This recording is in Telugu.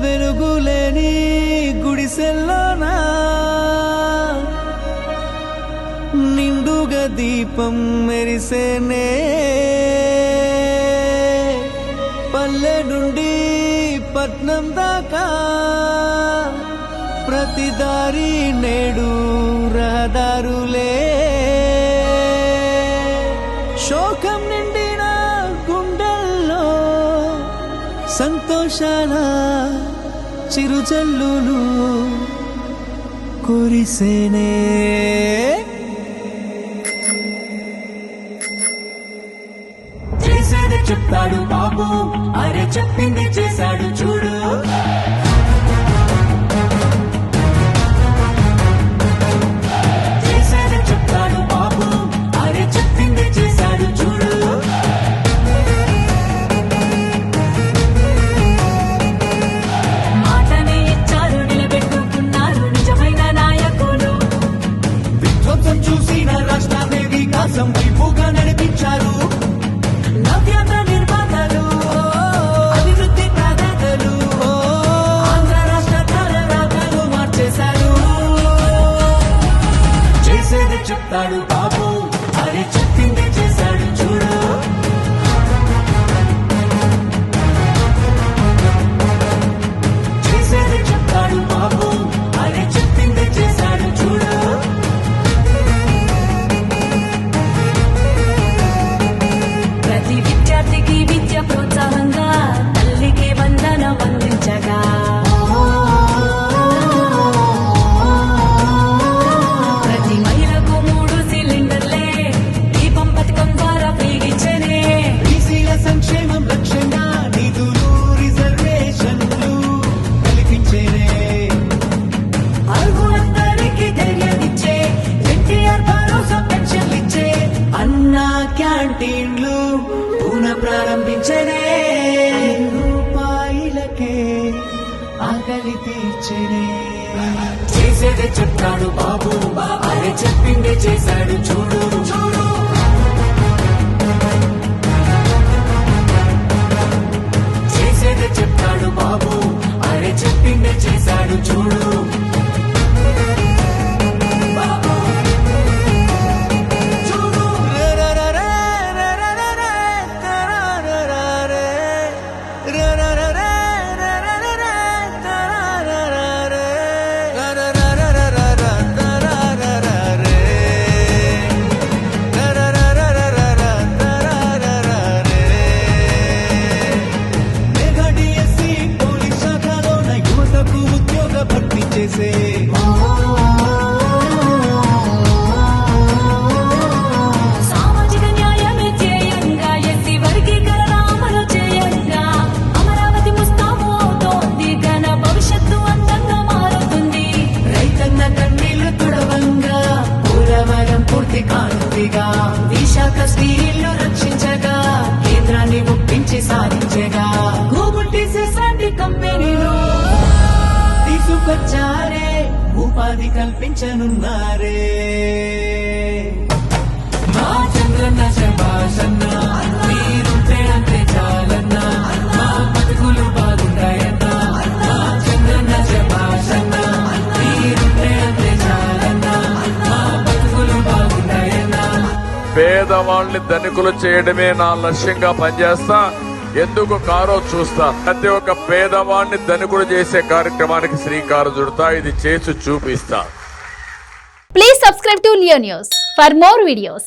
వెలుగులేని గుడిసెల్లోనా నిండుగా దీపం మెరిసేనే పల్లె నుండి పట్నం దాకా ప్రతి దారి నేడు రహదారులే శోకం నిండిన గుండెల్లో సంతోషాల చిరుజల్లులు కురిసేనే చేసేది చెప్తాడు బాబు అరే చెప్పింది చేశాడు చూడు చేసేది చెప్తాడు బాబు అరే చెప్పింది చేశాడు చూడు మాటనే ఇచ్చారు నిలబెట్టుకున్నారు నిజమైన నాయకులు విధ్వంసం చూసిన రాష్ట్రాన్ని వికాసం వైపుగా నడిపించారు నవ్యాంధ్ర నిర్మాతలు అభివృద్ధి ప్రదాతలు ఆంధ్ర రాష్ట్ర తలరాతలు మార్చేశారు చేసేది చెప్తాడు బాబు అరే చెప్పింది చేశాడు చూడు చేసేది చెప్తాడు బాబు అరే చెప్పింది చేశాడు చూడు ప్రతి విద్యార్థికి విద్య ప్రోత్సాహంగా తల్లికి వందనం అందించగా ప్రతి మహిళకు 3 సిలిండర్లే దీపం పథకం ద్వారా ఫ్రీగిచ్చనే బీసీల సంక్షేమం లక్ష్యంగా నిధులు రిజర్వేషన్లు కల్పించేనే అర్హులందరికీ ధైర్యాన్నిచ్చే ఎన్టీఆర్ భరోసా పెన్షన్లిచ్చే అన్నా క్యాంటీన్లు పునః ప్రారంభించనే రూపాయలకే ఆకలి తీర్చనే చేసేది చెప్తాడు బాబు అరే చెప్పింది చేశాడు చూడు చూడు చేసేది చెప్తాడు బాబు అరే చెప్పింది చేశాడు చూడు బాబు చూడు మెగాడిఎస్సి పోలీస్ శాఖలోన యువతకు ఉద్యోగ భర్తీ చేసే సామాజిక న్యాయమే ధ్యేయంగా ఎస్సీ వర్గీకరణ అమలు చేయంగా అమరావతి ముస్తాబు అవుతోంది ఘన భవిష్యత్తు అందంగా మారుతుంది రైతన్న కన్నీళ్లు తుడవంగా పోలవరం పూర్తి కానుందిగా విశాఖ స్టీల్ను రక్షించగా కేంద్రాన్ని ఒప్పించి సాధించగా గూగుల్ టీసీఎస్ లాంటి కంపెనీలు తీసుకొచ్చారే ఉపాధి కల్పించనున్నారే మా చంద్రన్న శభాషన్న మీరుంటే అంతే చాలన్నా మా బతుకులు బాగుంటాయన్నా మా చంద్రన్న శభాషన్న మీరుంటే అంతే చాలన్నా మా బతుకులు బాగుంటాయన్నా పేదవాళ్ళని ధనికులు చేయడమే నా లక్ష్యంగా పనిచేస్తా. ఎందుకు కారో చూస్తా. ప్రతి ఒక్క పేదవాడిని ధనికులు చేసే కార్యక్రమానికి శ్రీకారం చుడతా. ఇది చేసి చూపిస్తా. Please subscribe to Leo News for more videos.